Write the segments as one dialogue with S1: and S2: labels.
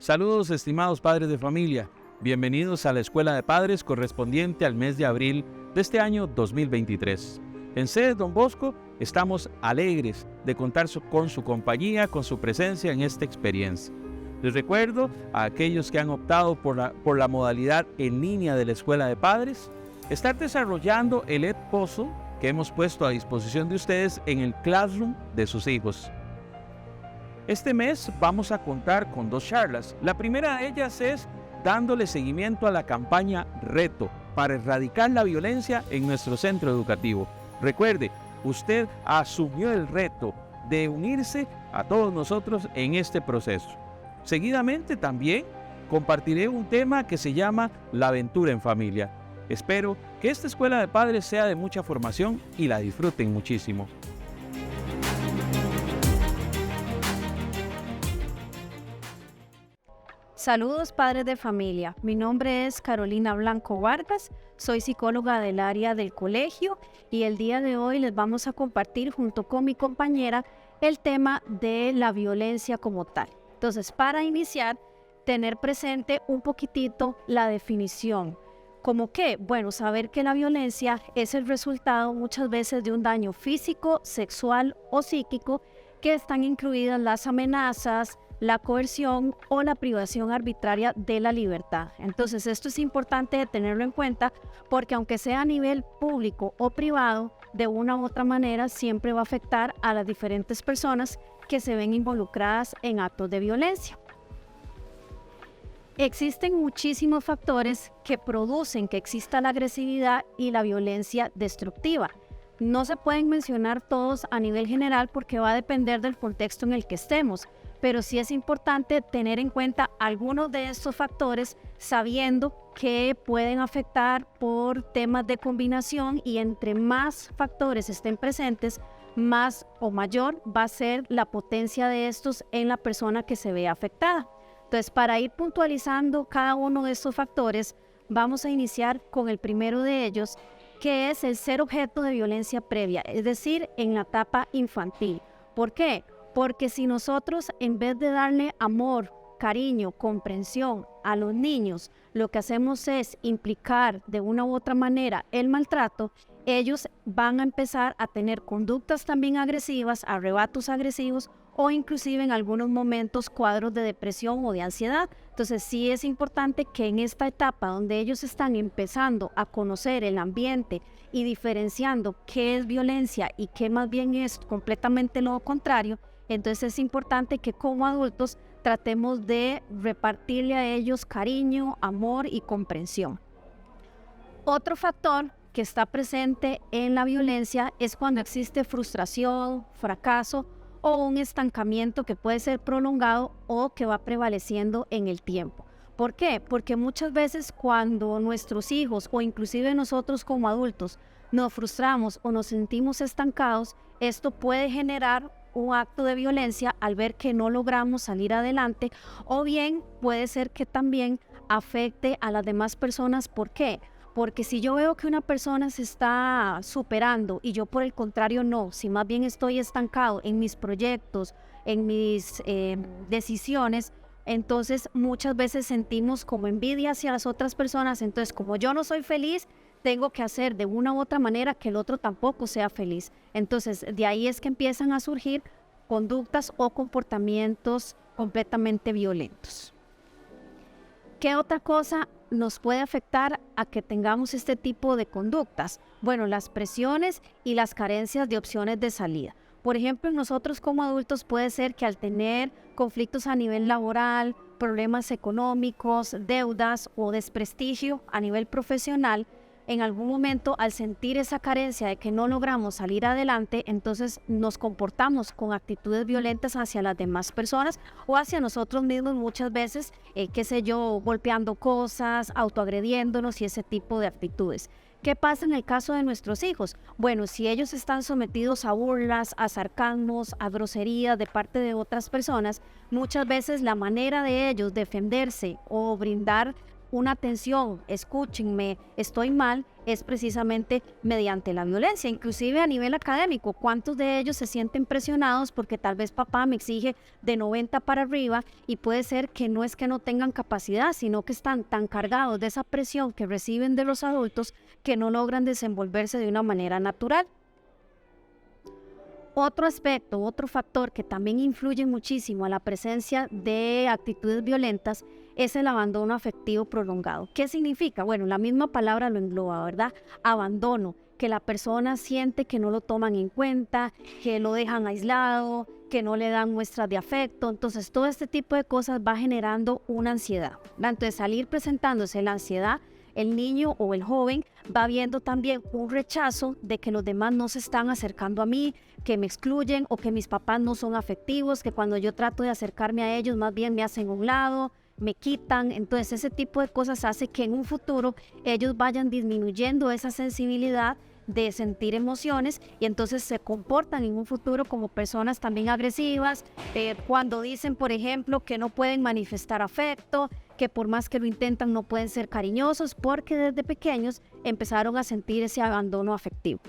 S1: Saludos, estimados padres de familia. Bienvenidos a la Escuela de Padres correspondiente al mes de abril de este año 2023. En sede Don Bosco estamos alegres de contar con su compañía, con su presencia en esta experiencia. Les recuerdo a aquellos que han optado por la modalidad en línea de la Escuela de Padres, estar desarrollando el Edpuzzle que hemos puesto a disposición de ustedes en el Classroom de sus hijos. Este mes vamos a contar con 2 charlas. La primera de ellas es dándole seguimiento a la campaña Reto para erradicar la violencia en nuestro centro educativo. Recuerde, usted asumió el reto de unirse a todos nosotros en este proceso. Seguidamente también compartiré un tema que se llama La aventura en familia. Espero que esta escuela de padres sea de mucha formación y la disfruten muchísimo.
S2: Saludos padres de familia, mi nombre es Carolina Blanco Vargas, soy psicóloga del área del colegio y el día de hoy les vamos a compartir junto con mi compañera el tema de la violencia como tal. Entonces, para iniciar, tener presente un poquitito la definición. ¿Cómo qué? Bueno, saber que la violencia es el resultado muchas veces de un daño físico, sexual o psíquico que están incluidas las amenazas, la coerción o la privación arbitraria de la libertad. Entonces, esto es importante tenerlo en cuenta porque aunque sea a nivel público o privado, de una u otra manera siempre va a afectar a las diferentes personas que se ven involucradas en actos de violencia. Existen muchísimos factores que producen que exista la agresividad y la violencia destructiva. No se pueden mencionar todos a nivel general porque va a depender del contexto en el que estemos, pero sí es importante tener en cuenta algunos de estos factores sabiendo que pueden afectar por temas de combinación y entre más factores estén presentes, más o mayor va a ser la potencia de estos en la persona que se ve afectada. Entonces, para ir puntualizando cada uno de estos factores, vamos a iniciar con el primero de ellos, que es el ser objeto de violencia previa, es decir, en la etapa infantil. ¿Por qué? Porque si nosotros, en vez de darle amor, cariño, comprensión a los niños, lo que hacemos es implicar de una u otra manera el maltrato, ellos van a empezar a tener conductas también agresivas, arrebatos agresivos o inclusive en algunos momentos cuadros de depresión o de ansiedad. Entonces sí es importante que en esta etapa donde ellos están empezando a conocer el ambiente y diferenciando qué es violencia y qué más bien es completamente lo contrario, entonces es importante que como adultos tratemos de repartirle a ellos cariño, amor y comprensión. Otro factor que está presente en la violencia es cuando existe frustración, fracaso o un estancamiento que puede ser prolongado o que va prevaleciendo en el tiempo. ¿Por qué? Porque muchas veces cuando nuestros hijos o inclusive nosotros como adultos nos frustramos o nos sentimos estancados, esto puede generar un acto de violencia al ver que no logramos salir adelante, o bien puede ser que también afecte a las demás personas. ¿Por qué? Porque si yo veo que una persona se está superando y yo por el contrario no, si más bien estoy estancado en mis proyectos, en mis decisiones, entonces muchas veces sentimos como envidia hacia las otras personas. Entonces, como yo no soy feliz, tengo que hacer de una u otra manera que el otro tampoco sea feliz. Entonces, de ahí es que empiezan a surgir conductas o comportamientos completamente violentos. ¿Qué otra cosa nos puede afectar a que tengamos este tipo de conductas? Bueno, las presiones y las carencias de opciones de salida. Por ejemplo, nosotros como adultos puede ser que al tener conflictos a nivel laboral, problemas económicos, deudas o desprestigio a nivel profesional, en algún momento al sentir esa carencia de que no logramos salir adelante, entonces nos comportamos con actitudes violentas hacia las demás personas o hacia nosotros mismos muchas veces, golpeando cosas, autoagrediéndonos y ese tipo de actitudes. ¿Qué pasa en el caso de nuestros hijos? Bueno, si ellos están sometidos a burlas, a sarcasmos, a groserías de parte de otras personas, muchas veces la manera de ellos defenderse o brindar una atención, escúchenme, estoy mal, es precisamente mediante la violencia, inclusive a nivel académico. ¿Cuántos de ellos se sienten presionados porque tal vez papá me exige de 90 para arriba y puede ser que no es que no tengan capacidad, sino que están tan cargados de esa presión que reciben de los adultos que no logran desenvolverse de una manera natural? Otro aspecto, otro factor que también influye muchísimo a la presencia de actitudes violentas es el abandono afectivo prolongado. ¿Qué significa? Bueno, la misma palabra lo engloba, ¿verdad? Abandono, que la persona siente que no lo toman en cuenta, que lo dejan aislado, que no le dan muestras de afecto. Entonces, todo este tipo de cosas va generando una ansiedad, ¿verdad? Entonces, salir presentándose la ansiedad, el niño o el joven va viendo también un rechazo de que los demás no se están acercando a mí, que me excluyen o que mis papás no son afectivos, que cuando yo trato de acercarme a ellos más bien me hacen a un lado, me quitan. Entonces ese tipo de cosas hace que en un futuro ellos vayan disminuyendo esa sensibilidad de sentir emociones y entonces se comportan en un futuro como personas también agresivas, cuando dicen, por ejemplo, que no pueden manifestar afecto, que por más que lo intentan no pueden ser cariñosos porque desde pequeños empezaron a sentir ese abandono afectivo.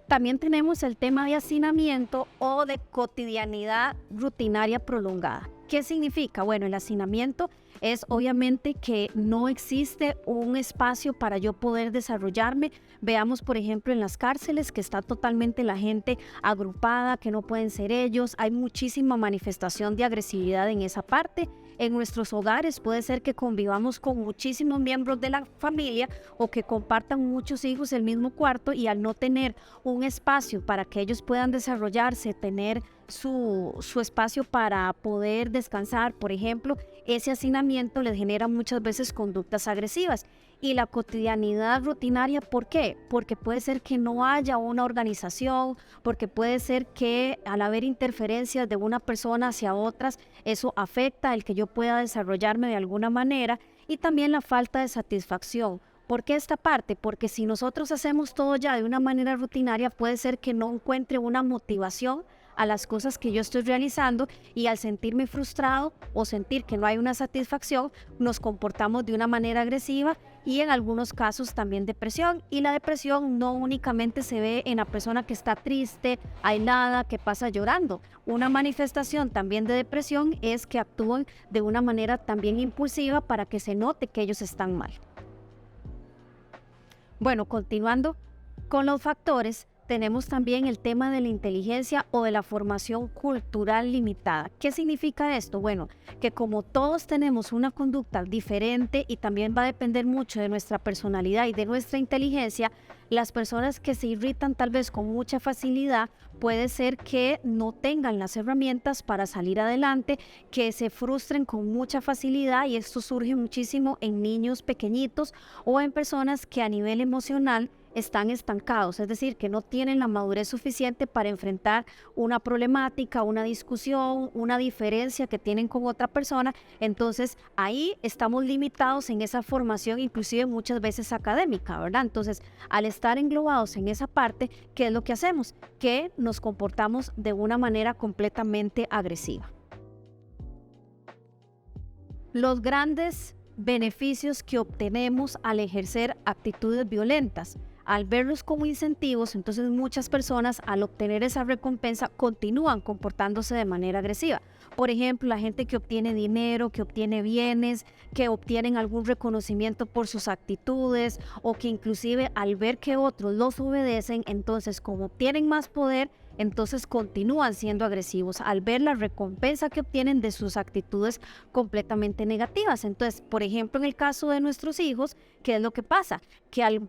S2: También tenemos el tema de hacinamiento o de cotidianidad rutinaria prolongada. ¿Qué significa? Bueno, el hacinamiento es obviamente que no existe un espacio para yo poder desarrollarme. Veamos, por ejemplo, en las cárceles que está totalmente la gente agrupada, que no pueden ser ellos. Hay muchísima manifestación de agresividad en esa parte. En nuestros hogares puede ser que convivamos con muchísimos miembros de la familia o que compartan muchos hijos el mismo cuarto y al no tener un espacio para que ellos puedan desarrollarse, tener su espacio para poder descansar, por ejemplo, ese hacinamiento les genera muchas veces conductas agresivas. Y la cotidianidad rutinaria, ¿por qué? Porque puede ser que no haya una organización, porque puede ser que al haber interferencias de una persona hacia otras, eso afecta el que yo pueda desarrollarme de alguna manera, y también la falta de satisfacción. ¿Por qué esta parte? Porque si nosotros hacemos todo ya de una manera rutinaria, puede ser que no encuentre una motivación a las cosas que yo estoy realizando y al sentirme frustrado o sentir que no hay una satisfacción, nos comportamos de una manera agresiva y en algunos casos también depresión. Y la depresión no únicamente se ve en la persona que está triste, aislada, que pasa llorando. Una manifestación también de depresión es que actúan de una manera también impulsiva para que se note que ellos están mal. Bueno, continuando con los factores, tenemos también el tema de la inteligencia o de la formación cultural limitada. ¿Qué significa esto? Bueno, que como todos tenemos una conducta diferente y también va a depender mucho de nuestra personalidad y de nuestra inteligencia, las personas que se irritan tal vez con mucha facilidad puede ser que no tengan las herramientas para salir adelante, que se frustren con mucha facilidad, y esto surge muchísimo en niños pequeñitos o en personas que a nivel emocional están estancados, es decir, que no tienen la madurez suficiente para enfrentar una problemática, una discusión, una diferencia que tienen con otra persona. Entonces ahí estamos limitados en esa formación, inclusive muchas veces académica, ¿verdad? Entonces, al estar englobados en esa parte, ¿qué es lo que hacemos? Que nos comportamos de una manera completamente agresiva. Los grandes beneficios que obtenemos al ejercer actitudes violentas. Al verlos como incentivos, entonces muchas personas al obtener esa recompensa continúan comportándose de manera agresiva. Por ejemplo, la gente que obtiene dinero, que obtiene bienes, que obtienen algún reconocimiento por sus actitudes o que inclusive al ver que otros los obedecen, entonces como obtienen más poder, entonces continúan siendo agresivos al ver la recompensa que obtienen de sus actitudes completamente negativas. Entonces, por ejemplo, en el caso de nuestros hijos, ¿qué es lo que pasa? Que al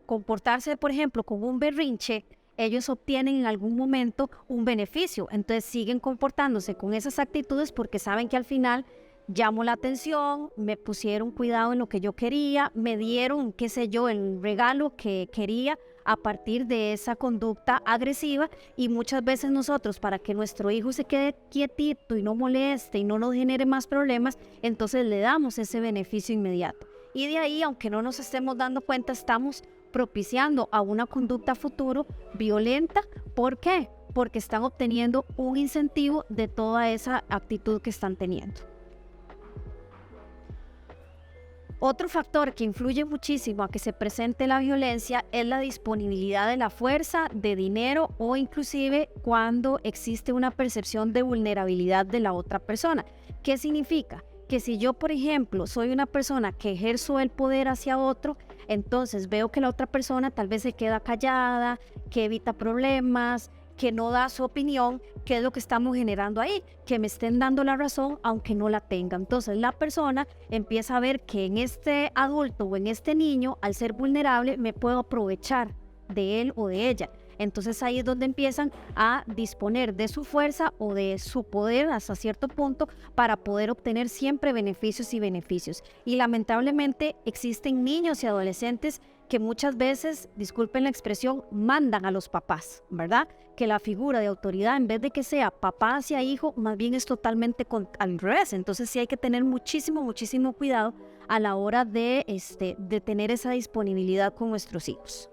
S2: comportarse, por ejemplo, con un berrinche, ellos obtienen en algún momento un beneficio. Entonces siguen comportándose con esas actitudes porque saben que al final llamó la atención, me pusieron cuidado en lo que yo quería, me dieron, qué sé yo, el regalo que quería a partir de esa conducta agresiva. Y muchas veces nosotros, para que nuestro hijo se quede quietito y no moleste y no nos genere más problemas, entonces le damos ese beneficio inmediato. Y de ahí, aunque no nos estemos dando cuenta, estamos propiciando a una conducta futuro violenta. ¿Por qué? Porque están obteniendo un incentivo de toda esa actitud que están teniendo. Otro factor que influye muchísimo a que se presente la violencia es la disponibilidad de la fuerza, de dinero o inclusive cuando existe una percepción de vulnerabilidad de la otra persona. ¿Qué significa? Que si yo, por ejemplo, soy una persona que ejerzo el poder hacia otro, entonces veo que la otra persona tal vez se queda callada, que evita problemas, que no da su opinión, ¿qué es lo que estamos generando ahí? Que me estén dando la razón aunque no la tenga. Entonces la persona empieza a ver que en este adulto o en este niño, al ser vulnerable, me puedo aprovechar de él o de ella. Entonces ahí es donde empiezan a disponer de su fuerza o de su poder hasta cierto punto para poder obtener siempre beneficios y beneficios. Y lamentablemente existen niños y adolescentes que muchas veces, disculpen la expresión, mandan a los papás, ¿verdad? Que la figura de autoridad, en vez de que sea papá hacia hijo, más bien es totalmente al revés. Entonces sí hay que tener muchísimo cuidado a la hora de tener esa disponibilidad con nuestros hijos.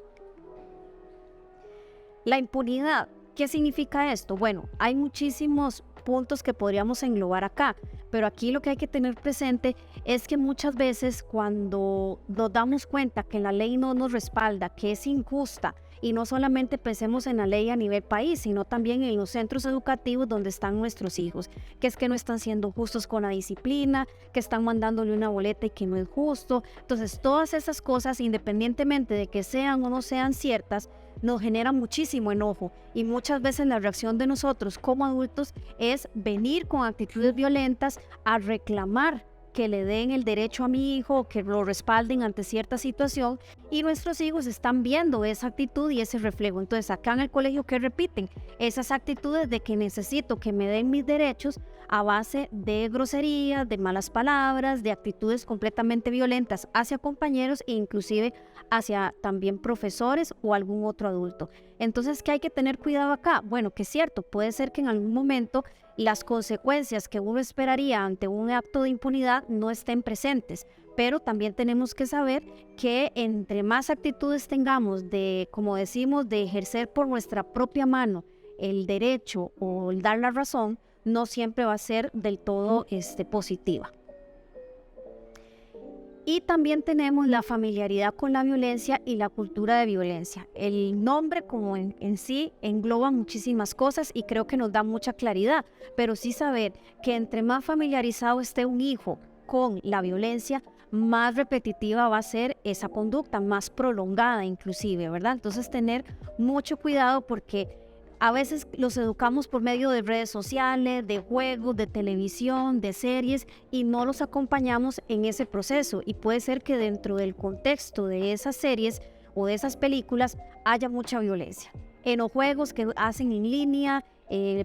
S2: La impunidad, ¿qué significa esto? Bueno, hay muchísimos puntos que podríamos englobar acá, pero aquí lo que hay que tener presente es que muchas veces cuando nos damos cuenta que la ley no nos respalda, que es injusta, y no solamente pensemos en la ley a nivel país, sino también en los centros educativos donde están nuestros hijos, que es que no están siendo justos con la disciplina, que están mandándole una boleta y que no es justo. Entonces, todas esas cosas, independientemente de que sean o no sean ciertas, nos genera muchísimo enojo y muchas veces la reacción de nosotros como adultos es venir con actitudes violentas a reclamar que le den el derecho a mi hijo, que lo respalden ante cierta situación, y nuestros hijos están viendo esa actitud y ese reflejo. Entonces acá en el colegio, ¿qué repiten? Esas actitudes de que necesito que me den mis derechos a base de groserías, de malas palabras, de actitudes completamente violentas hacia compañeros e inclusive hacia también profesores o algún otro adulto. Entonces, ¿qué hay que tener cuidado acá? Bueno, que es cierto, puede ser que en algún momento las consecuencias que uno esperaría ante un acto de impunidad no estén presentes, pero también tenemos que saber que entre más actitudes tengamos de, como decimos, de ejercer por nuestra propia mano el derecho o el dar la razón, no siempre va a ser del todo positiva. Y también tenemos la familiaridad con la violencia y la cultura de violencia. El nombre como en sí engloba muchísimas cosas y creo que nos da mucha claridad, pero sí saber que entre más familiarizado esté un hijo con la violencia, más repetitiva va a ser esa conducta, más prolongada inclusive, ¿verdad? Entonces tener mucho cuidado porque a veces los educamos por medio de redes sociales, de juegos, de televisión, de series y no los acompañamos en ese proceso. Y puede ser que dentro del contexto de esas series o de esas películas haya mucha violencia. En los juegos que hacen en línea,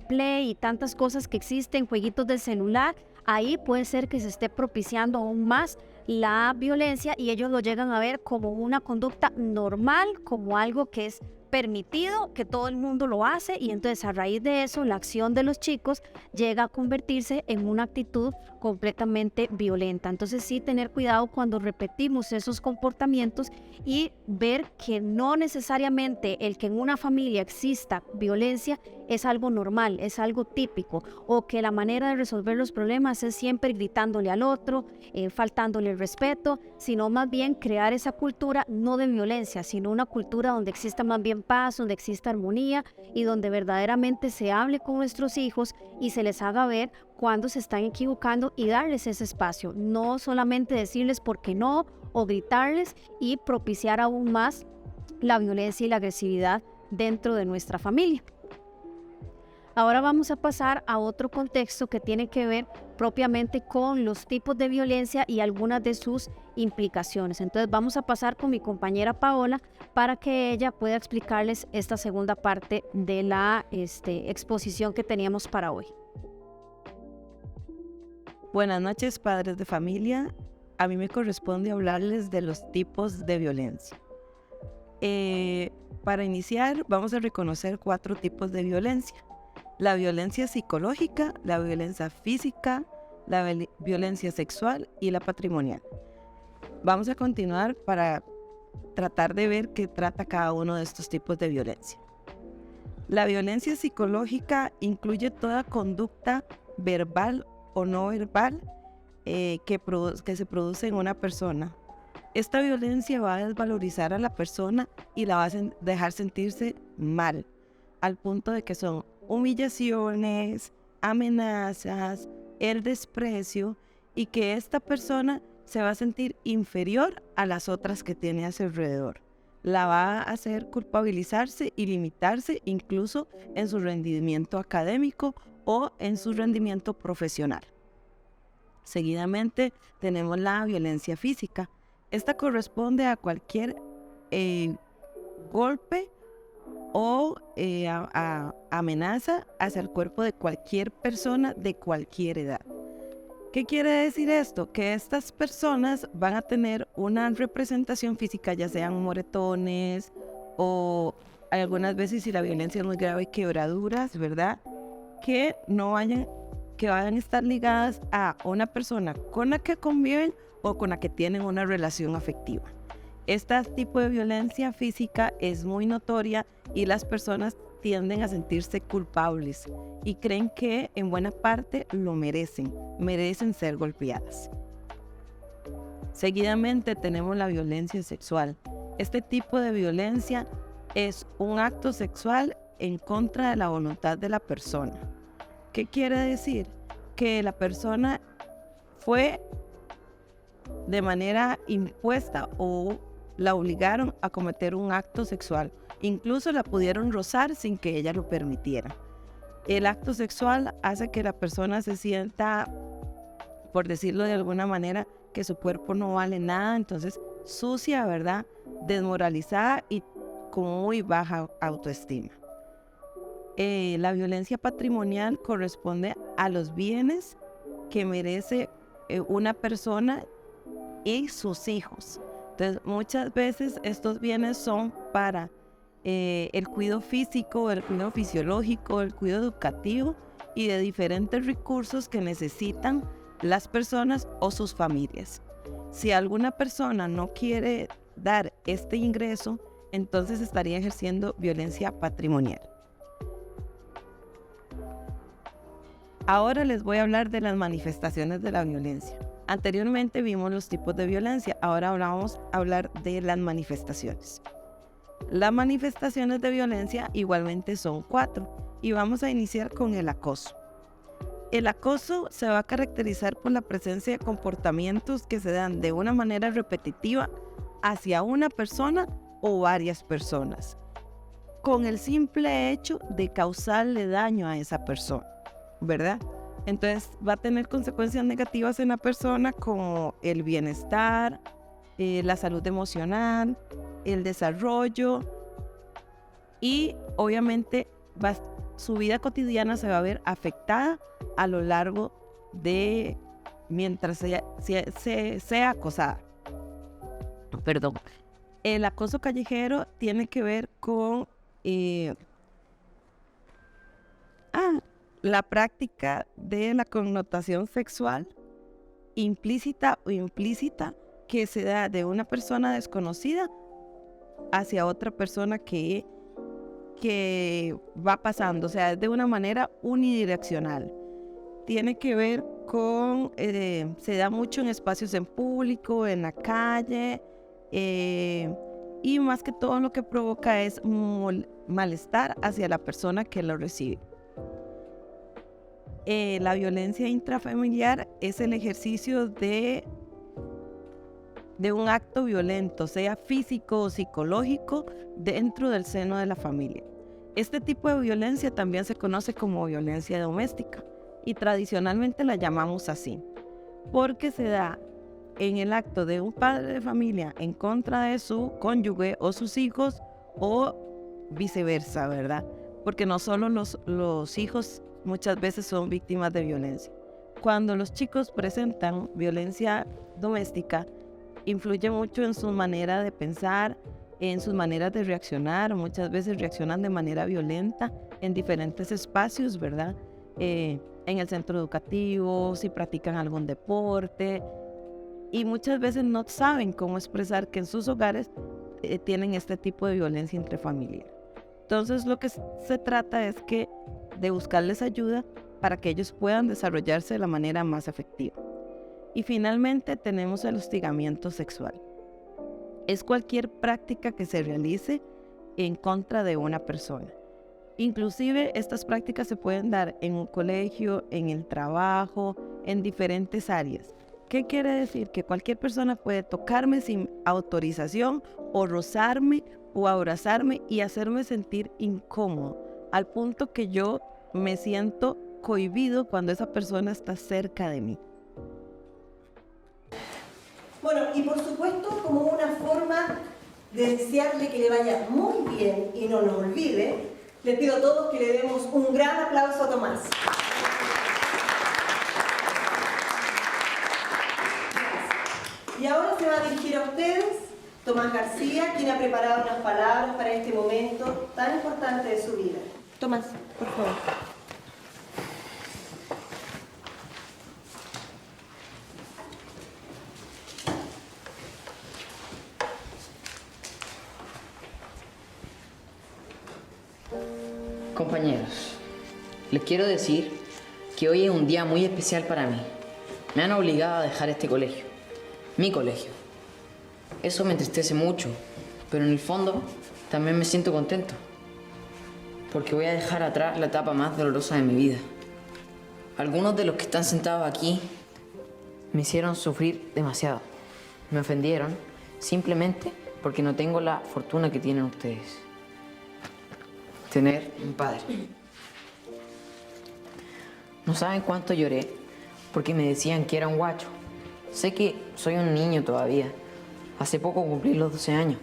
S2: Play y tantas cosas que existen, jueguitos de celular, ahí puede ser que se esté propiciando aún más la violencia y ellos lo llegan a ver como una conducta normal, como algo que es permitido, que todo el mundo lo hace, y entonces a raíz de eso la acción de los chicos llega a convertirse en una actitud completamente violenta. Entonces sí tener cuidado cuando repetimos esos comportamientos y ver que no necesariamente el que en una familia exista violencia es algo normal, es algo típico, o que la manera de resolver los problemas es siempre gritándole al otro, faltándole el respeto, sino más bien crear esa cultura no de violencia, sino una cultura donde exista más bien paz, donde exista armonía y donde verdaderamente se hable con nuestros hijos y se les haga ver cuando se están equivocando y darles ese espacio, no solamente decirles por qué no o gritarles y propiciar aún más la violencia y la agresividad dentro de nuestra familia. Ahora vamos a pasar a otro contexto que tiene que ver propiamente con los tipos de violencia y algunas de sus implicaciones. Entonces vamos a pasar con mi compañera Paola para que ella pueda explicarles esta segunda parte de la exposición que teníamos para hoy.
S3: Buenas noches, padres de familia. A mí me corresponde hablarles de los tipos de violencia. Para iniciar, vamos a reconocer 4 tipos de violencia. La violencia psicológica, la violencia física, la violencia sexual y la patrimonial. Vamos a continuar para tratar de ver qué trata cada uno de estos tipos de violencia. La violencia psicológica incluye toda conducta verbal o no verbal que se produce en una persona Esta violencia va a desvalorizar a la persona y la va a dejar sentirse mal, al punto de que son humillaciones, amenazas, el desprecio, y que esta persona se va a sentir inferior a las otras que tiene a su alrededor. La va a hacer culpabilizarse y limitarse incluso en su rendimiento académico o en su rendimiento profesional. Seguidamente tenemos la violencia física. Esta corresponde a cualquier golpe o amenaza hacia el cuerpo de cualquier persona de cualquier edad. ¿Qué quiere decir esto? Que estas personas van a tener una representación física, ya sean moretones o algunas veces, si la violencia es muy grave, quebraduras, ¿verdad? Que vayan a estar ligadas a una persona con la que conviven o con la que tienen una relación afectiva. Este tipo de violencia física es muy notoria y las personas tienden a sentirse culpables y creen que en buena parte lo merecen ser golpeadas. Seguidamente tenemos la violencia sexual. Este tipo de violencia es un acto sexual en contra de la voluntad de la persona. ¿Qué quiere decir? Que la persona fue de manera impuesta o la obligaron a cometer un acto sexual. Incluso la pudieron rozar sin que ella lo permitiera. El acto sexual hace que la persona se sienta, por decirlo de alguna manera, que su cuerpo no vale nada, entonces sucia, ¿verdad? Desmoralizada y con muy baja autoestima. La violencia patrimonial corresponde a los bienes que merece una persona y sus hijos. Entonces, muchas veces estos bienes son para el cuidado físico, el cuidado fisiológico, el cuidado educativo y de diferentes recursos que necesitan las personas o sus familias. Si alguna persona no quiere dar este ingreso, entonces estaría ejerciendo violencia patrimonial. Ahora les voy a hablar de las manifestaciones de la violencia. Anteriormente vimos los tipos de violencia, ahora vamos a hablar de las manifestaciones. Las manifestaciones de violencia igualmente son 4 y vamos a iniciar con el acoso. El acoso se va a caracterizar por la presencia de comportamientos que se dan de una manera repetitiva hacia una persona o varias personas, con el simple hecho de causarle daño a esa persona, ¿verdad? Entonces va a tener consecuencias negativas en la persona como el bienestar, la salud emocional, el desarrollo y obviamente su vida cotidiana se va a ver afectada a lo largo de mientras sea acosada. Perdón. El acoso callejero tiene que ver con la práctica de la connotación sexual implícita o implícita que se da de una persona desconocida hacia otra persona que va pasando, o sea, es de una manera unidireccional. Tiene que ver con, se da mucho en espacios en público, en la calle, y más que todo lo que provoca es malestar hacia la persona que lo recibe. La violencia intrafamiliar es el ejercicio de un acto violento, sea físico o psicológico, dentro del seno de la familia. Este tipo de violencia también se conoce como violencia doméstica y tradicionalmente la llamamos así, porque se da en el acto de un padre de familia en contra de su cónyuge o sus hijos o viceversa, ¿verdad? Porque no solo los hijos muchas veces son víctimas de violencia. Cuando los chicos presentan violencia doméstica, influye mucho en su manera de pensar, en sus maneras de reaccionar. Muchas veces reaccionan de manera violenta en diferentes espacios, ¿verdad? En el centro educativo, si practican algún deporte, y muchas veces no saben cómo expresar que en sus hogares tienen este tipo de violencia intrafamiliar. Entonces lo que se trata es de buscarles ayuda para que ellos puedan desarrollarse de la manera más efectiva. Y finalmente tenemos el hostigamiento sexual. es cualquier práctica que se realice en contra de una persona. Inclusive estas prácticas se pueden dar en un colegio, en el trabajo, en diferentes áreas. ¿Qué quiere decir? Que cualquier persona puede tocarme sin autorización o rozarme o abrazarme y hacerme sentir incómodo, al punto que yo me siento cohibido cuando esa persona está cerca de mí.
S4: Bueno, y por supuesto, como una forma de desearle que le vaya muy bien y no nos olvide, les pido a todos que le demos un gran aplauso a Tomás. Y ahora se va a dirigir a ustedes Tomás García, quien ha preparado unas palabras para este momento tan importante de su vida. Tomás, por favor.
S5: Compañeros, les quiero decir que hoy es un día muy especial para mí. Me han obligado a dejar este colegio, mi colegio. Eso me entristece mucho, pero en el fondo también me siento contento, porque voy a dejar atrás la etapa más dolorosa de mi vida. Algunos de los que están sentados aquí me hicieron sufrir demasiado. Me ofendieron simplemente porque no tengo la fortuna que tienen ustedes. Tener un padre. No saben cuánto lloré porque me decían que era un guacho. Sé que soy un niño todavía. Hace poco cumplí los 12 años.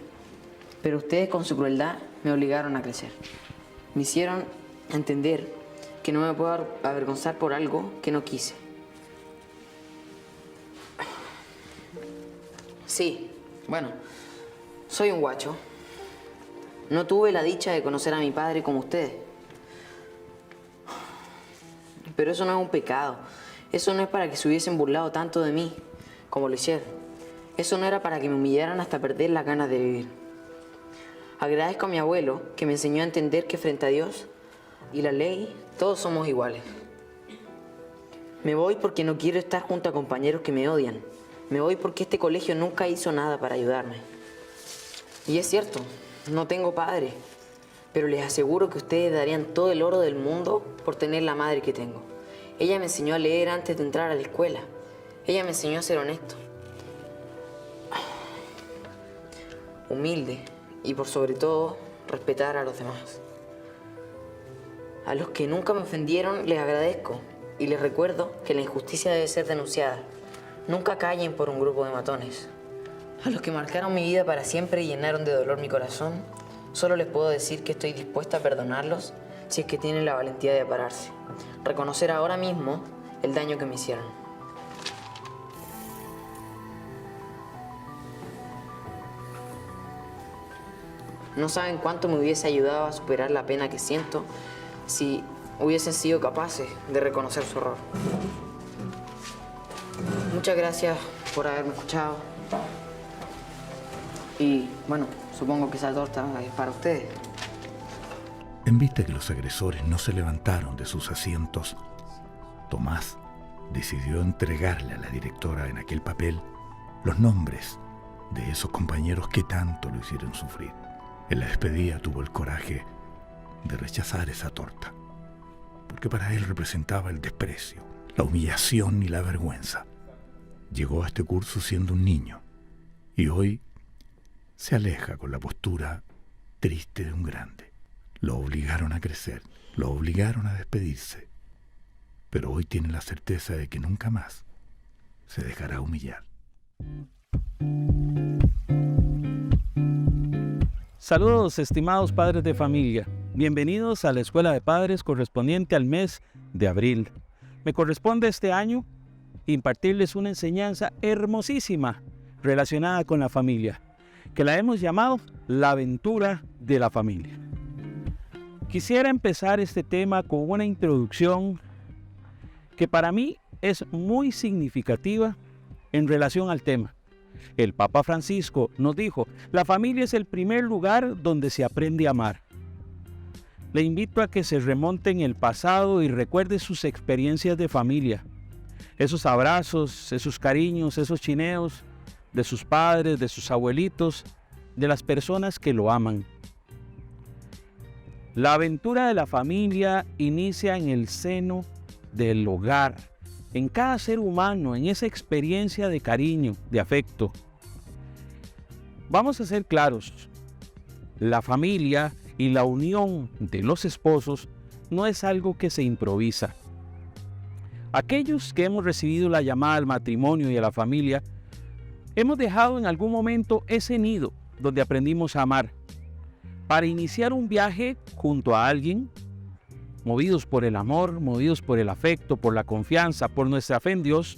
S5: Pero ustedes con su crueldad me obligaron a crecer. Me hicieron entender que no me puedo avergonzar por algo que no quise. Sí, bueno, soy un guacho. No tuve la dicha de conocer a mi padre como ustedes. Pero eso no es un pecado. Eso no es para que se hubiesen burlado tanto de mí como lo hicieron. Eso no era para que me humillaran hasta perder las ganas de vivir. Agradezco a mi abuelo que me enseñó a entender que frente a Dios y la ley todos somos iguales. Me voy porque no quiero estar junto a compañeros que me odian. Me voy porque este colegio nunca hizo nada para ayudarme. Y es cierto, no tengo padre, pero les aseguro que ustedes darían todo el oro del mundo por tener la madre que tengo. Ella me enseñó a leer antes de entrar a la escuela. Ella me enseñó a ser honesto, humilde y por sobre todo respetar a los demás. A los que nunca me ofendieron les agradezco y les recuerdo que la injusticia debe ser denunciada. Nunca callen por un grupo de matones. A los que marcaron mi vida para siempre y llenaron de dolor mi corazón, solo les puedo decir que estoy dispuesta a perdonarlos si es que tienen la valentía de pararse. Reconocer ahora mismo el daño que me hicieron. No saben cuánto me hubiese ayudado a superar la pena que siento si hubiesen sido capaces de reconocer su error. Muchas gracias por haberme escuchado. Y, bueno, supongo que esa torta es para ustedes.
S6: En vista que los agresores no se levantaron de sus asientos, Tomás decidió entregarle a la directora en aquel papel los nombres de esos compañeros que tanto lo hicieron sufrir. En la despedida tuvo el coraje de rechazar esa torta, porque para él representaba el desprecio, la humillación y la vergüenza. Llegó a este curso siendo un niño y hoy se aleja con la postura triste de un grande. Lo obligaron a crecer, lo obligaron a despedirse, pero hoy tiene la certeza de que nunca más se dejará humillar.
S1: Saludos, estimados padres de familia. Bienvenidos a la Escuela de Padres correspondiente al mes de abril. Me corresponde este año impartirles una enseñanza hermosísima relacionada con la familia, que la hemos llamado la aventura de la familia. Quisiera empezar este tema con una introducción que para mí es muy significativa en relación al tema. El Papa Francisco nos dijo, la familia es el primer lugar donde se aprende a amar. Le invito a que se remonte en el pasado y recuerde sus experiencias de familia. Esos abrazos, esos cariños, esos chineos de sus padres, de sus abuelitos, de las personas que lo aman. La aventura de la familia inicia en el seno del hogar, en cada ser humano, en esa experiencia de cariño, de afecto. Vamos a ser claros, la familia y la unión de los esposos no es algo que se improvisa. Aquellos que hemos recibido la llamada al matrimonio y a la familia, hemos dejado en algún momento ese nido donde aprendimos a amar, para iniciar un viaje junto a alguien, movidos por el amor, movidos por el afecto, por la confianza, por nuestra fe en Dios,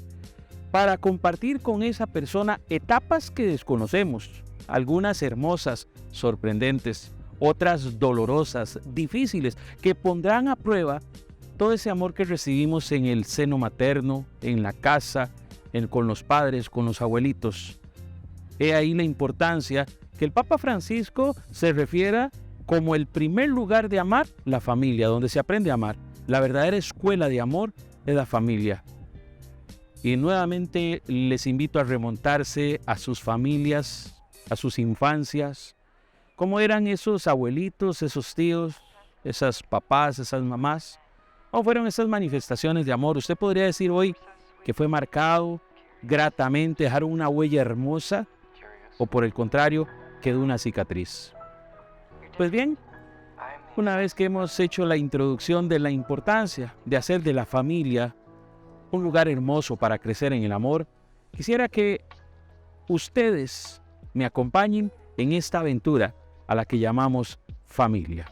S1: para compartir con esa persona etapas que desconocemos, algunas hermosas, sorprendentes, otras dolorosas, difíciles, que pondrán a prueba todo ese amor que recibimos en el seno materno, en la casa, con los padres, con los abuelitos. He ahí la importancia que el Papa Francisco se refiera como el primer lugar de amar, la familia, donde se aprende a amar. La verdadera escuela de amor es la familia. Y nuevamente les invito a remontarse a sus familias, a sus infancias, cómo eran esos abuelitos, esos tíos, esas papás, esas mamás, cómo fueron esas manifestaciones de amor. Usted podría decir hoy que fue marcado gratamente, dejaron una huella hermosa, o por el contrario, quedó una cicatriz. Pues bien, una vez que hemos hecho la introducción de la importancia de hacer de la familia un lugar hermoso para crecer en el amor, quisiera que ustedes me acompañen en esta aventura a la que llamamos familia.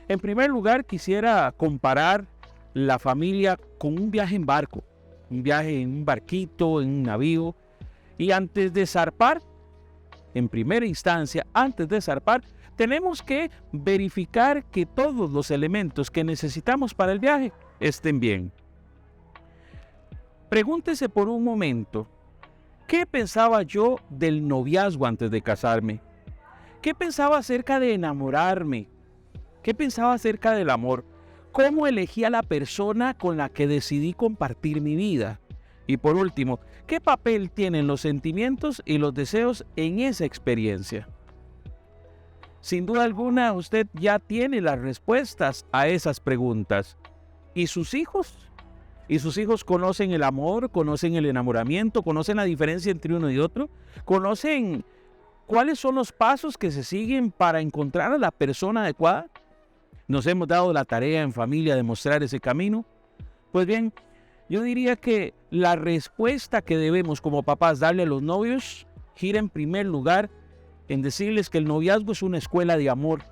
S1: En primer lugar, quisiera comparar la familia con un viaje en barco, un viaje en un barquito, en un navío, y antes de zarpar, en primera instancia, antes de zarpar, tenemos que verificar que todos los elementos que necesitamos para el viaje estén bien. Pregúntese por un momento, ¿qué pensaba yo del noviazgo antes de casarme? ¿Qué pensaba acerca de enamorarme? ¿Qué pensaba acerca del amor? ¿Cómo elegí a la persona con la que decidí compartir mi vida? Y por último, ¿qué papel tienen los sentimientos y los deseos en esa experiencia? Sin duda alguna, usted ya tiene las respuestas a esas preguntas. ¿Y sus hijos? ¿Y sus hijos conocen el amor, conocen el enamoramiento, conocen la diferencia entre uno y otro? ¿Conocen cuáles son los pasos que se siguen para encontrar a la persona adecuada? ¿Nos hemos dado la tarea en familia de mostrar ese camino? Pues bien, yo diría que la respuesta que debemos como papás darle a los novios gira en primer lugar en decirles que el noviazgo es una escuela de amor.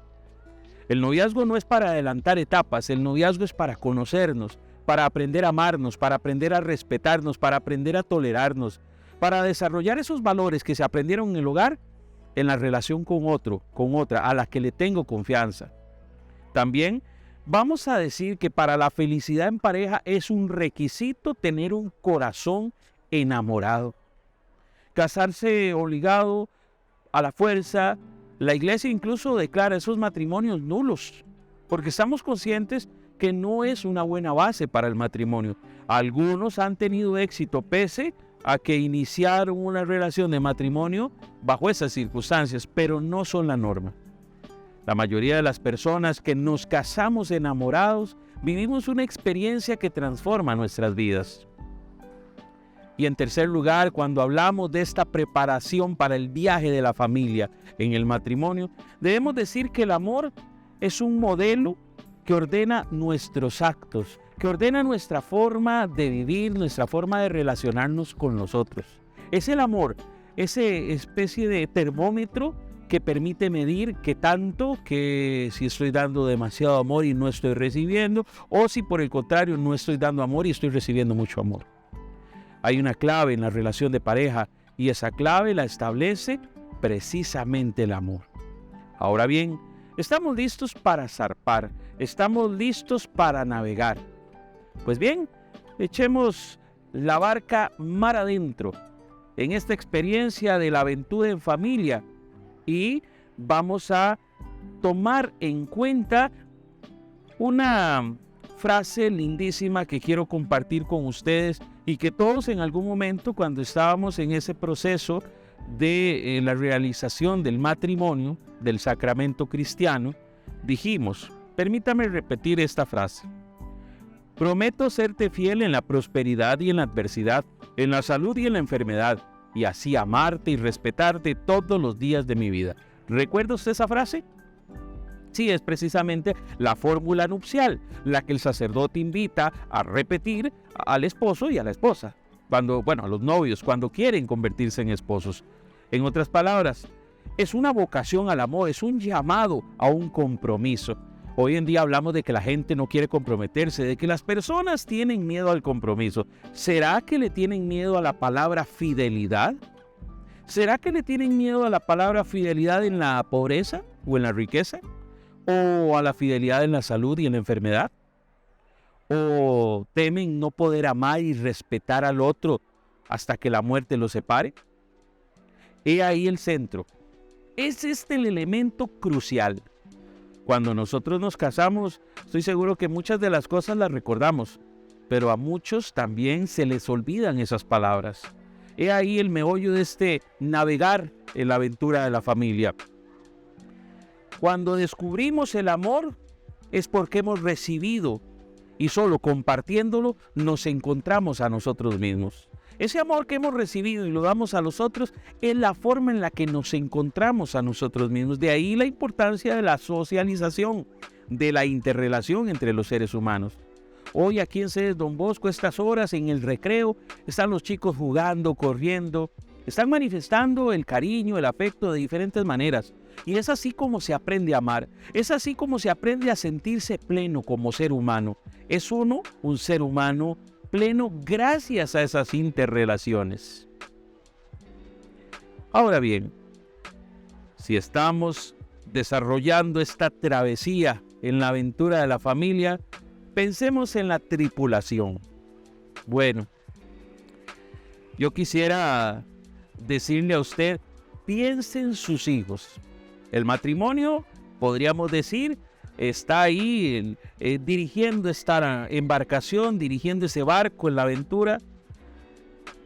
S1: El noviazgo no es para adelantar etapas, el noviazgo es para conocernos, para aprender a amarnos, para aprender a respetarnos, para aprender a tolerarnos, para desarrollar esos valores que se aprendieron en el hogar, en la relación con otro, con otra, a la que le tengo confianza. También vamos a decir que para la felicidad en pareja es un requisito tener un corazón enamorado. Casarse obligado, a la fuerza, la iglesia incluso declara esos matrimonios nulos, porque estamos conscientes que no es una buena base para el matrimonio. Algunos han tenido éxito pese a que iniciaron una relación de matrimonio bajo esas circunstancias, pero no son la norma. La mayoría de las personas que nos casamos enamorados vivimos una experiencia que transforma nuestras vidas. Y en tercer lugar, cuando hablamos de esta preparación para el viaje de la familia en el matrimonio, debemos decir que el amor es un modelo que ordena nuestros actos, que ordena nuestra forma de vivir, nuestra forma de relacionarnos con los otros. Es el amor, esa especie de termómetro que permite medir qué tanto, que si estoy dando demasiado amor y no estoy recibiendo, o si por el contrario no estoy dando amor y estoy recibiendo mucho amor. Hay una clave en la relación de pareja y esa clave la establece precisamente el amor. Ahora bien, estamos listos para zarpar, estamos listos para navegar. Pues bien, echemos la barca mar adentro en esta experiencia de la aventura en familia y vamos a tomar en cuenta una frase lindísima que quiero compartir con ustedes y que todos en algún momento cuando estábamos en ese proceso de la realización del matrimonio, del sacramento cristiano, dijimos, permítame repetir esta frase: prometo serte fiel en la prosperidad y en la adversidad, en la salud y en la enfermedad, y así amarte y respetarte todos los días de mi vida. ¿Recuerda usted esa frase? Sí, es precisamente la fórmula nupcial, la que el sacerdote invita a repetir al esposo y a la esposa, a los novios, cuando quieren convertirse en esposos. En otras palabras, es una vocación al amor, es un llamado a un compromiso. Hoy en día hablamos de que la gente no quiere comprometerse, de que las personas tienen miedo al compromiso. ¿Será que le tienen miedo a la palabra fidelidad? ¿Será que le tienen miedo a la palabra fidelidad en la pobreza o en la riqueza? ¿O a la fidelidad en la salud y en la enfermedad? ¿O temen no poder amar y respetar al otro hasta que la muerte los separe? He ahí el centro. Es este el elemento crucial. Cuando nosotros nos casamos, estoy seguro que muchas de las cosas las recordamos, pero a muchos también se les olvidan esas palabras. He ahí el meollo de este navegar en la aventura de la familia. Cuando descubrimos el amor es porque hemos recibido y solo compartiéndolo nos encontramos a nosotros mismos. Ese amor que hemos recibido y lo damos a los otros es la forma en la que nos encontramos a nosotros mismos. De ahí la importancia de la socialización, de la interrelación entre los seres humanos. Hoy aquí en Sedes Don Bosco, estas horas en el recreo, están los chicos jugando, corriendo, están manifestando el cariño, el afecto de diferentes maneras. Y es así como se aprende a amar, es así como se aprende a sentirse pleno como ser humano. Es uno, un ser humano pleno gracias a esas interrelaciones. Ahora bien, si estamos desarrollando esta travesía en la aventura de la familia, pensemos en la tripulación. Bueno, yo quisiera decirle a usted, piense en sus hijos. El matrimonio, podríamos decir, está ahí dirigiendo esta embarcación, dirigiendo ese barco en la aventura.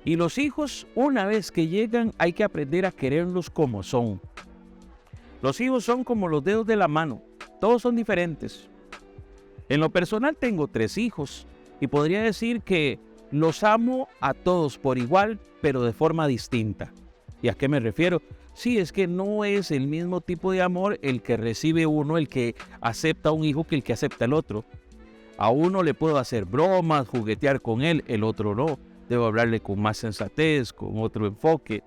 S1: Y los hijos, una vez que llegan, hay que aprender a quererlos como son. Los hijos son como los dedos de la mano, todos son diferentes. En lo personal tengo 3 hijos y podría decir que los amo a todos por igual, pero de forma distinta. ¿Y a qué me refiero? Sí, es que no es el mismo tipo de amor el que recibe uno, el que acepta a un hijo que el que acepta al otro. A uno le puedo hacer bromas, juguetear con él, el otro no. Debo hablarle con más sensatez, con otro enfoque.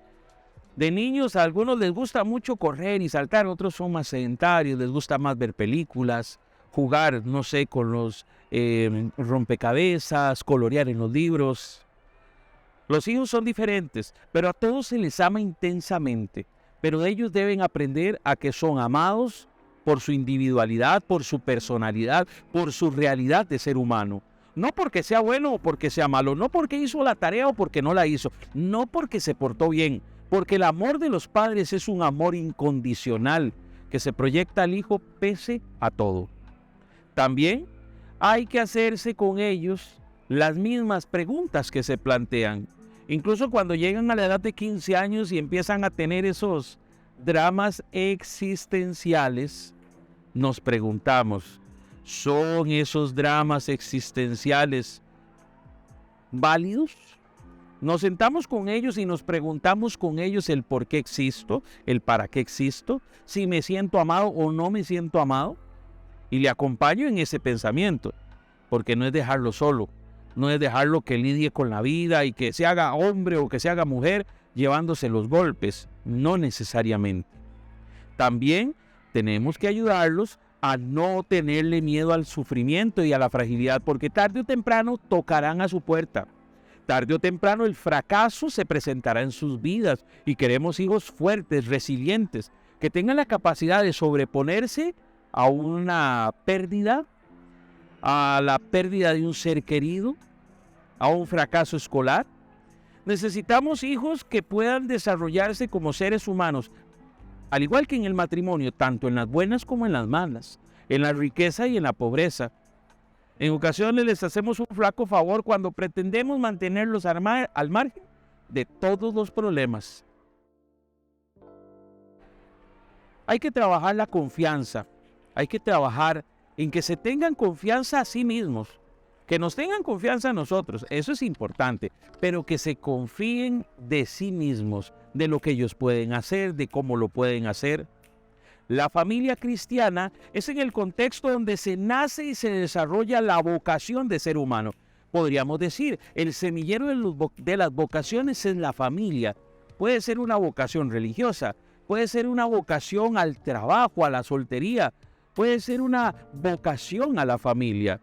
S1: De niños a algunos les gusta mucho correr y saltar, otros son más sedentarios, les gusta más ver películas, jugar, no sé, con los rompecabezas, colorear en los libros. Los hijos son diferentes, pero a todos se les ama intensamente. Pero ellos deben aprender a que son amados por su individualidad, por su personalidad, por su realidad de ser humano. No porque sea bueno o porque sea malo, no porque hizo la tarea o porque no la hizo, no porque se portó bien, porque el amor de los padres es un amor incondicional que se proyecta al hijo pese a todo. También hay que hacerse con ellos las mismas preguntas que se plantean. Incluso cuando llegan a la edad de 15 años y empiezan a tener esos dramas existenciales, nos preguntamos, ¿son esos dramas existenciales válidos? Nos sentamos con ellos y nos preguntamos con ellos el por qué existo, el para qué existo, si me siento amado o no me siento amado. Y le acompaño en ese pensamiento, porque no es dejarlo solo. No es dejarlo que lidie con la vida y que se haga hombre o que se haga mujer llevándose los golpes. No necesariamente. También tenemos que ayudarlos a no tenerle miedo al sufrimiento y a la fragilidad, porque tarde o temprano tocarán a su puerta. Tarde o temprano el fracaso se presentará en sus vidas y queremos hijos fuertes, resilientes, que tengan la capacidad de sobreponerse a una pérdida, a la pérdida de un ser querido, a un fracaso escolar. Necesitamos hijos que puedan desarrollarse como seres humanos, al igual que en el matrimonio, tanto en las buenas como en las malas, en la riqueza y en la pobreza. En ocasiones les hacemos un flaco favor cuando pretendemos mantenerlos al margen de todos los problemas. Hay que trabajar la confianza, hay que trabajar en que se tengan confianza a sí mismos, que nos tengan confianza a nosotros, eso es importante, pero que se confíen de sí mismos, de lo que ellos pueden hacer, de cómo lo pueden hacer. La familia cristiana es en el contexto donde se nace y se desarrolla la vocación de ser humano. Podríamos decir, el semillero de las vocaciones es la familia. Puede ser una vocación religiosa, puede ser una vocación al trabajo, a la soltería, puede ser una vocación a la familia.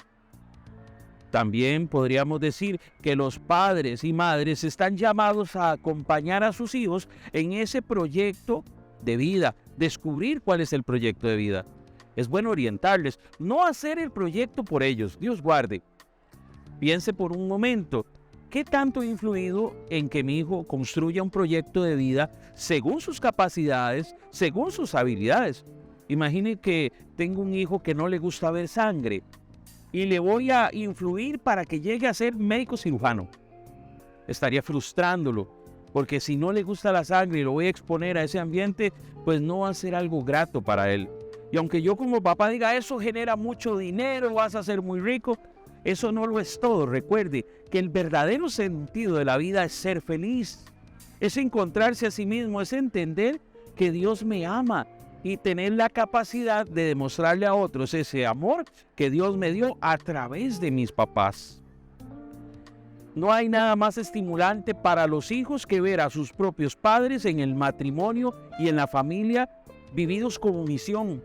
S1: También podríamos decir que los padres y madres están llamados a acompañar a sus hijos en ese proyecto de vida, descubrir cuál es el proyecto de vida. Es bueno orientarles, no hacer el proyecto por ellos, Dios guarde. Piense por un momento, ¿qué tanto ha influido en que mi hijo construya un proyecto de vida según sus capacidades, según sus habilidades? Imagine que tengo un hijo que no le gusta ver sangre y le voy a influir para que llegue a ser médico cirujano. Estaría frustrándolo, porque si no le gusta la sangre y lo voy a exponer a ese ambiente, pues no va a ser algo grato para él. Y aunque yo como papá diga, eso genera mucho dinero, vas a ser muy rico, eso no lo es todo. Recuerde que el verdadero sentido de la vida es ser feliz, es encontrarse a sí mismo, es entender que Dios me ama y tener la capacidad de demostrarle a otros ese amor que Dios me dio a través de mis papás. No hay nada más estimulante para los hijos que ver a sus propios padres en el matrimonio y en la familia vividos como misión.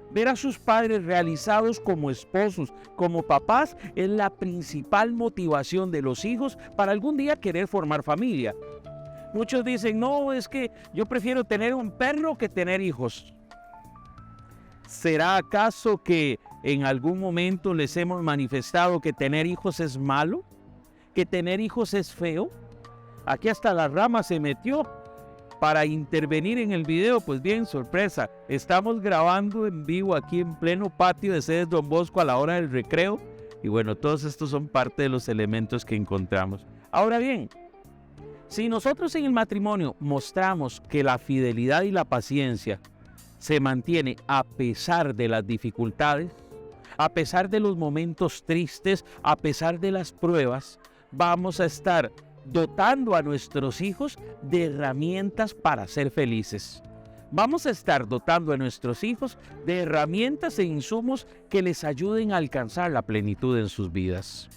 S1: Ver a sus padres realizados como esposos, como papás, es la principal motivación de los hijos para algún día querer formar familia. Muchos dicen, no, es que yo prefiero tener un perro que tener hijos. ¿Será acaso que en algún momento les hemos manifestado que tener hijos es malo? ¿Que tener hijos es feo? Aquí hasta la rama se metió para intervenir en el video. Pues bien, sorpresa, estamos grabando en vivo aquí en pleno patio de sedes Don Bosco a la hora del recreo. Y bueno, todos estos son parte de los elementos que encontramos. Ahora bien, si nosotros en el matrimonio mostramos que la fidelidad y la paciencia se mantiene a pesar de las dificultades, a pesar de los momentos tristes, a pesar de las pruebas, vamos a estar dotando a nuestros hijos de herramientas para ser felices. Vamos a estar dotando a nuestros hijos de herramientas e insumos que les ayuden a alcanzar la plenitud en sus vidas.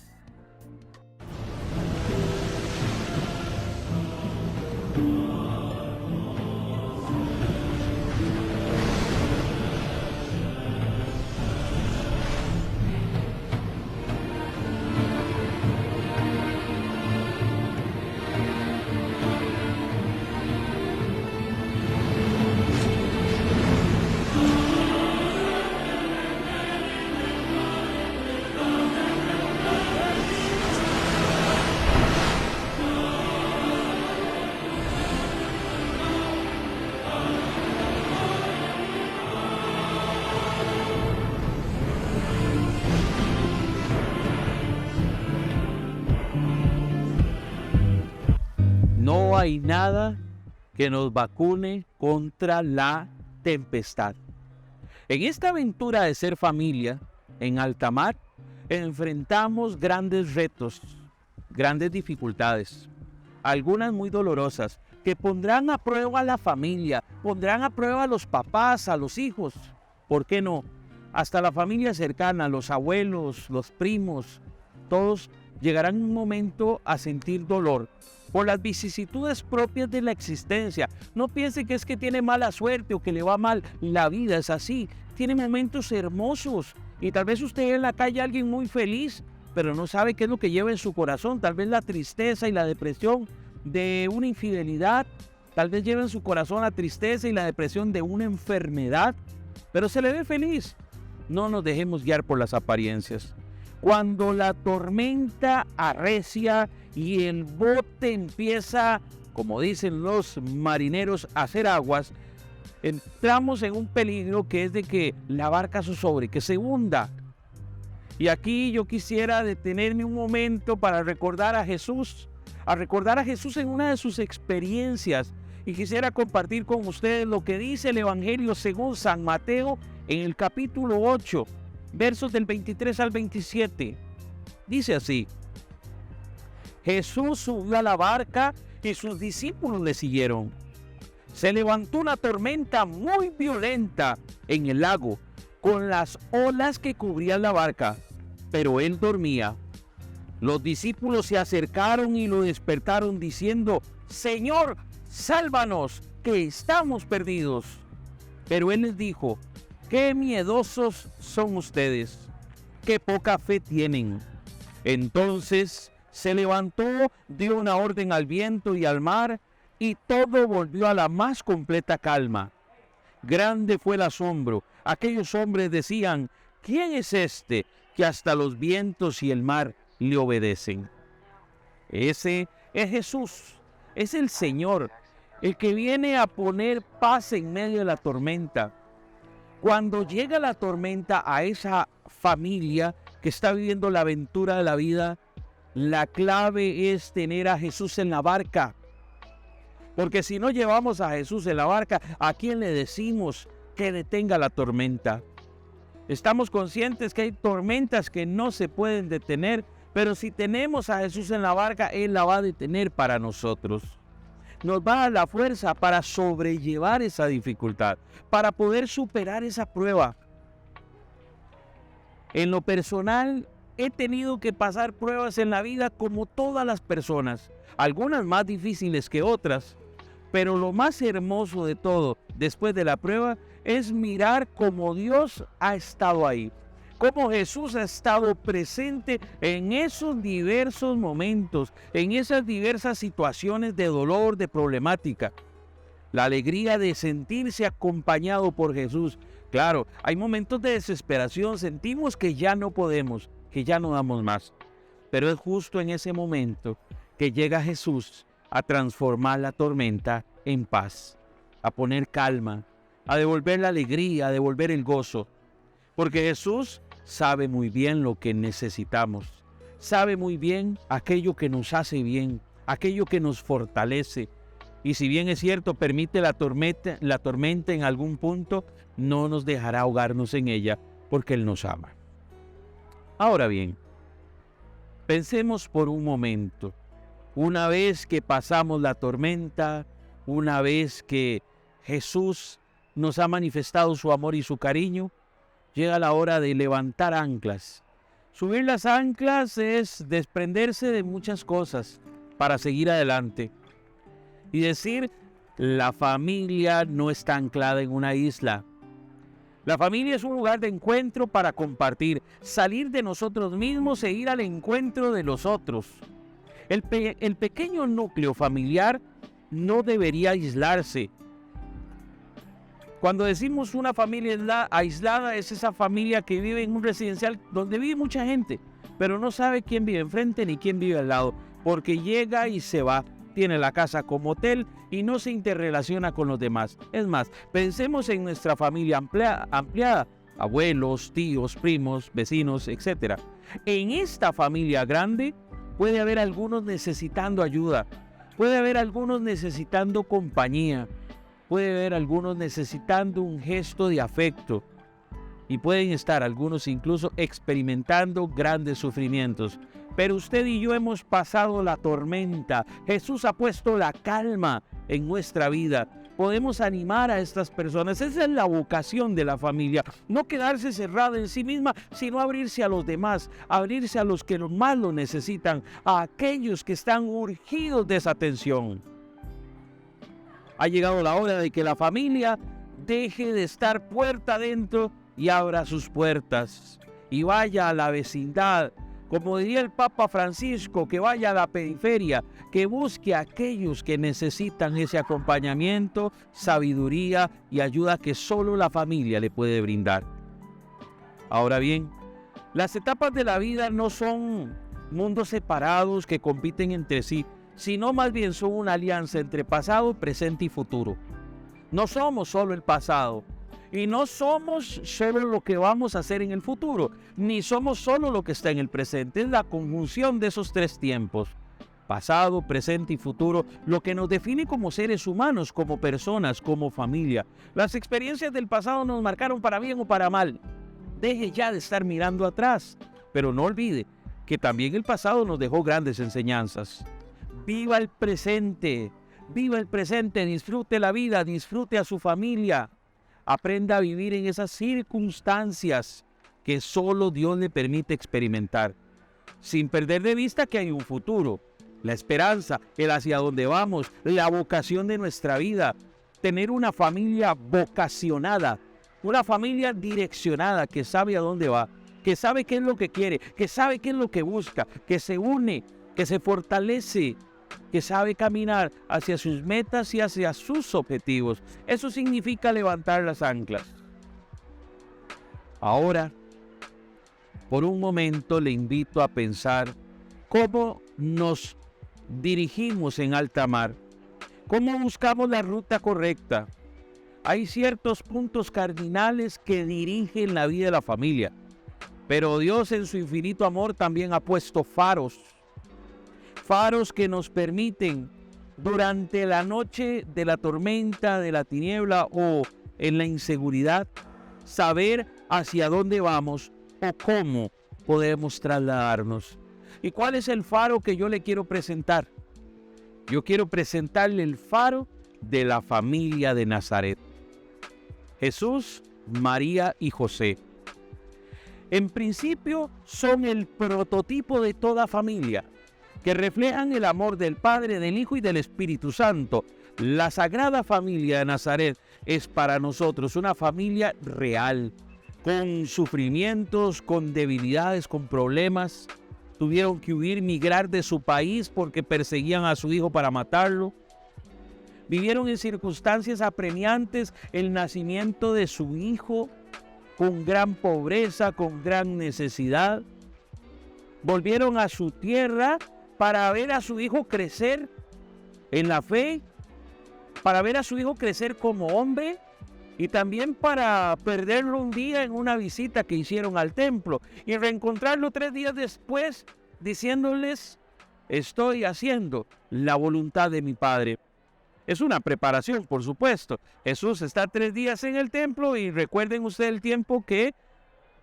S1: No hay nada que nos vacune contra la tempestad. En esta aventura de ser familia, en alta mar, enfrentamos grandes retos, grandes dificultades, algunas muy dolorosas, que pondrán a prueba a la familia, pondrán a prueba a los papás, a los hijos, ¿por qué no? Hasta la familia cercana, los abuelos, los primos, todos llegarán un momento a sentir dolor por las vicisitudes propias de la existencia. No piense que es que tiene mala suerte o que le va mal. La vida es así. Tiene momentos hermosos. Y tal vez usted ve en la calle a alguien muy feliz, pero no sabe qué es lo que lleva en su corazón. Tal vez la tristeza y la depresión de una infidelidad. Tal vez lleva en su corazón la tristeza y la depresión de una enfermedad. Pero se le ve feliz. No nos dejemos guiar por las apariencias. Cuando la tormenta arrecia y el bote empieza, como dicen los marineros, a hacer aguas, entramos en un peligro que es de que la barca zozobre, que se hunda. Y aquí yo quisiera detenerme un momento para recordar a Jesús en una de sus experiencias. y quisiera compartir con ustedes lo que dice el Evangelio según San Mateo en el capítulo 8, versos del 23 al 27. Dice así: Jesús subió a la barca y sus discípulos le siguieron. Se levantó una tormenta muy violenta en el lago, con las olas que cubrían la barca, pero él dormía. Los discípulos se acercaron y lo despertaron diciendo: Señor, sálvanos, que estamos perdidos. Pero él les dijo: qué miedosos son ustedes, qué poca fe tienen. Entonces se levantó, dio una orden al viento y al mar, y todo volvió a la más completa calma. Grande fue el asombro. Aquellos hombres decían: ¿quién es este que hasta los vientos y el mar le obedecen? Ese es Jesús, es el Señor, el que viene a poner paz en medio de la tormenta. Cuando llega la tormenta a esa familia que está viviendo la aventura de la vida, la clave es tener a Jesús en la barca. Porque si no llevamos a Jesús en la barca, ¿a quién le decimos que detenga la tormenta? Estamos conscientes que hay tormentas que no se pueden detener, pero si tenemos a Jesús en la barca, Él la va a detener para nosotros. Nos va a dar la fuerza para sobrellevar esa dificultad, para poder superar esa prueba. En lo personal, he tenido que pasar pruebas en la vida como todas las personas, algunas más difíciles que otras, pero lo más hermoso de todo, después de la prueba, es mirar cómo Dios ha estado ahí, cómo Jesús ha estado presente en esos diversos momentos, en esas diversas situaciones de dolor, de problemática. La alegría de sentirse acompañado por Jesús. Claro, hay momentos de desesperación, sentimos que ya no podemos, que ya no damos más. Pero es justo en ese momento que llega Jesús a transformar la tormenta en paz, a poner calma, a devolver la alegría, a devolver el gozo. Porque Jesús sabe muy bien lo que necesitamos, sabe muy bien aquello que nos hace bien, aquello que nos fortalece. Y si bien es cierto, permite la tormenta en algún punto, no nos dejará ahogarnos en ella, porque Él nos ama. Ahora bien, pensemos por un momento, una vez que pasamos la tormenta, una vez que Jesús nos ha manifestado su amor y su cariño, llega la hora de levantar anclas. Subir las anclas es desprenderse de muchas cosas para seguir adelante. Y decir, la familia no está anclada en una isla. La familia es un lugar de encuentro para compartir, salir de nosotros mismos e ir al encuentro de los otros. El pequeño núcleo familiar no debería aislarse. Cuando decimos una familia aislada, es esa familia que vive en un residencial donde vive mucha gente, pero no sabe quién vive enfrente ni quién vive al lado, porque llega y se va. Tiene la casa como hotel y no se interrelaciona con los demás. Es más, pensemos en nuestra familia ampliada, abuelos, tíos, primos, vecinos, etc. En esta familia grande puede haber algunos necesitando ayuda, puede haber algunos necesitando compañía, puede haber algunos necesitando un gesto de afecto y pueden estar algunos incluso experimentando grandes sufrimientos. Pero usted y yo hemos pasado la tormenta. Jesús ha puesto la calma en nuestra vida. Podemos animar a estas personas. Esa es la vocación de la familia. No quedarse cerrada en sí misma, sino abrirse a los demás, abrirse a los que más lo necesitan, a aquellos que están urgidos de esa atención. Ha llegado la hora de que la familia deje de estar puerta adentro y abra sus puertas y vaya a la vecindad. Como diría el Papa Francisco, que vaya a la periferia, que busque a aquellos que necesitan ese acompañamiento, sabiduría y ayuda que solo la familia le puede brindar. Ahora bien, las etapas de la vida no son mundos separados que compiten entre sí, sino más bien son una alianza entre pasado, presente y futuro. No somos solo el pasado. Y no somos solo lo que vamos a hacer en el futuro, ni somos solo lo que está en el presente. Es la conjunción de esos tres tiempos. pasado, presente y futuro, lo que nos define como seres humanos, como personas, como familia. Las experiencias del pasado nos marcaron para bien o para mal. Deje ya de estar mirando atrás, pero no olvide que también el pasado nos dejó grandes enseñanzas. Viva el presente, disfrute la vida, disfrute a su familia. Aprenda a vivir en esas circunstancias que solo Dios le permite experimentar, sin perder de vista que hay un futuro, la esperanza, el hacia dónde vamos, la vocación de nuestra vida, tener una familia vocacionada, una familia direccionada que sabe a dónde va, que sabe qué es lo que quiere, que sabe qué es lo que busca, que se une, que se fortalece, que sabe caminar hacia sus metas y hacia sus objetivos. Eso significa levantar las anclas. Ahora, por un momento le invito a pensar cómo nos dirigimos en alta mar, cómo buscamos la ruta correcta. Hay ciertos puntos cardinales que dirigen la vida de la familia, pero Dios en su infinito amor también ha puesto faros que nos permiten durante la noche de la tormenta, de la tiniebla o en la inseguridad, saber hacia dónde vamos o cómo podemos trasladarnos. ¿Y cuál es el faro que yo le quiero presentar? Yo quiero presentarle el faro de la familia de Nazaret. Jesús, María y José. En principio son el prototipo de toda familia, que reflejan el amor del Padre, del Hijo y del Espíritu Santo. La Sagrada Familia de Nazaret es para nosotros una familia real, con sufrimientos, con debilidades, con problemas. Tuvieron que huir, migrar de su país porque perseguían a su hijo para matarlo. Vivieron en circunstancias apremiantes el nacimiento de su hijo, con gran pobreza, con gran necesidad. Volvieron a su tierra para ver a su hijo crecer en la fe, para ver a su hijo crecer como hombre y también para perderlo un día en una visita que hicieron al templo y reencontrarlo 3 días después diciéndoles: estoy haciendo la voluntad de mi Padre. Es una preparación, por supuesto. Jesús está 3 días en el templo y recuerden ustedes el tiempo que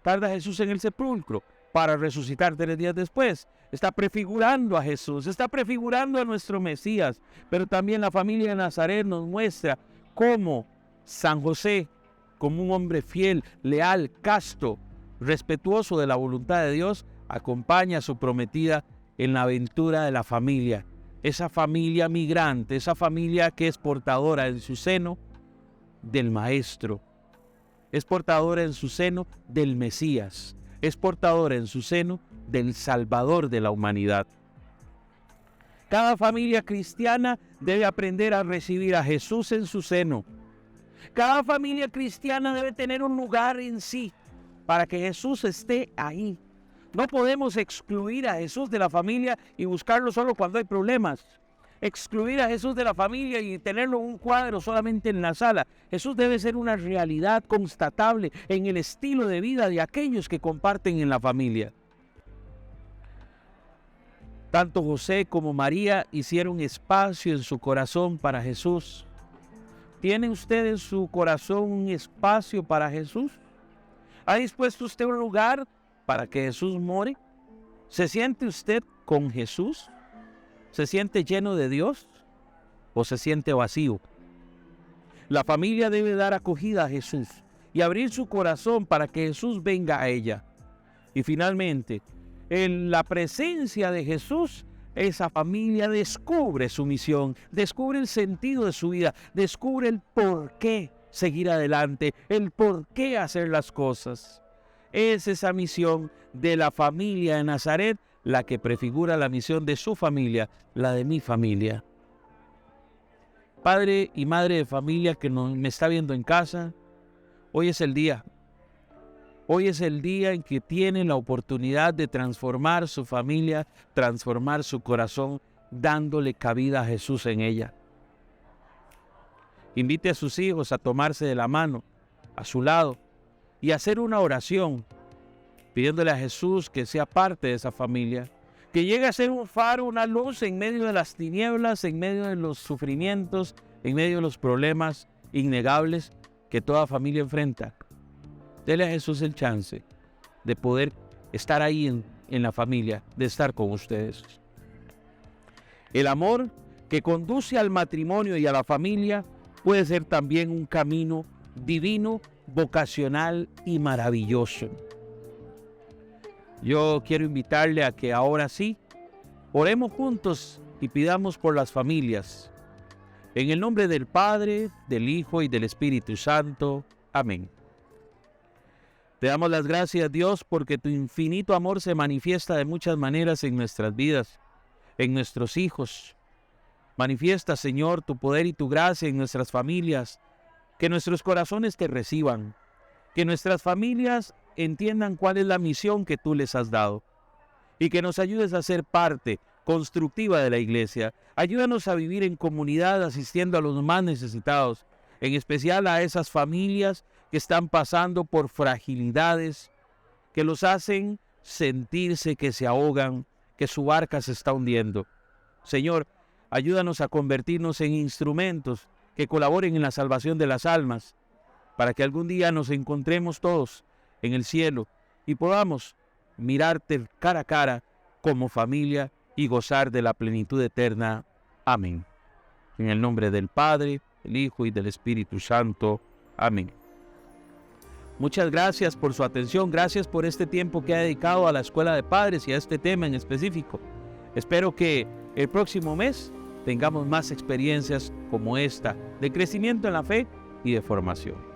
S1: tarda Jesús en el sepulcro para resucitar 3 días después. Está prefigurando a Jesús, está prefigurando a nuestro Mesías, pero también la familia de Nazaret nos muestra cómo San José, como un hombre fiel, leal, casto, respetuoso de la voluntad de Dios, acompaña a su prometida en la aventura de la familia. Esa familia migrante, esa familia que es portadora en su seno del Maestro, es portadora en su seno del Mesías, es portadora en su seno del Salvador de la humanidad. Cada familia cristiana debe aprender a recibir a Jesús en su seno. Cada familia cristiana debe tener un lugar en sí para que Jesús esté ahí. No podemos excluir a Jesús de la familia y buscarlo solo cuando hay problemas. Excluir a Jesús de la familia y tenerlo en un cuadro solamente en la sala. Jesús debe ser una realidad constatable en el estilo de vida de aquellos que comparten en la familia. Tanto José como María hicieron espacio en su corazón para Jesús. ¿Tiene usted en su corazón un espacio para Jesús? ¿Ha dispuesto usted un lugar para que Jesús more? ¿Se siente usted con Jesús? ¿Se siente lleno de Dios o se siente vacío? La familia debe dar acogida a Jesús y abrir su corazón para que Jesús venga a ella. Y finalmente, en la presencia de Jesús, esa familia descubre su misión, descubre el sentido de su vida, descubre el por qué seguir adelante, el por qué hacer las cosas. Es esa misión de la familia de Nazaret la que prefigura la misión de su familia, la de mi familia. Padre y madre de familia que me está viendo en casa, hoy es el día. Hoy es el día en que tiene la oportunidad de transformar su familia, transformar su corazón, dándole cabida a Jesús en ella. Invite a sus hijos a tomarse de la mano, a su lado, y hacer una oración, pidiéndole a Jesús que sea parte de esa familia, que llegue a ser un faro, una luz en medio de las tinieblas, en medio de los sufrimientos, en medio de los problemas innegables que toda familia enfrenta. Dele a Jesús el chance de poder estar ahí en la familia, de estar con ustedes. El amor que conduce al matrimonio y a la familia puede ser también un camino divino, vocacional y maravilloso. Yo quiero invitarle a que ahora sí, oremos juntos y pidamos por las familias. En el nombre del Padre, del Hijo y del Espíritu Santo. Amén. Te damos las gracias, Dios, porque tu infinito amor se manifiesta de muchas maneras en nuestras vidas, en nuestros hijos. Manifiesta, Señor, tu poder y tu gracia en nuestras familias. Que nuestros corazones te reciban. Que nuestras familias entiendan cuál es la misión que tú les has dado. Y que nos ayudes a ser parte constructiva de la iglesia. Ayúdanos a vivir en comunidad asistiendo a los más necesitados, en especial a esas familias que están pasando por fragilidades que los hacen sentirse que se ahogan, que su barca se está hundiendo. Señor, ayúdanos a convertirnos en instrumentos que colaboren en la salvación de las almas, para que algún día nos encontremos todos en el cielo y podamos mirarte cara a cara como familia y gozar de la plenitud eterna. Amén. En el nombre del Padre, del Hijo y del Espíritu Santo. Amén. Muchas gracias por su atención, gracias por este tiempo que ha dedicado a la Escuela de Padres y a este tema en específico. Espero que el próximo mes tengamos más experiencias como esta, de crecimiento en la fe y de formación.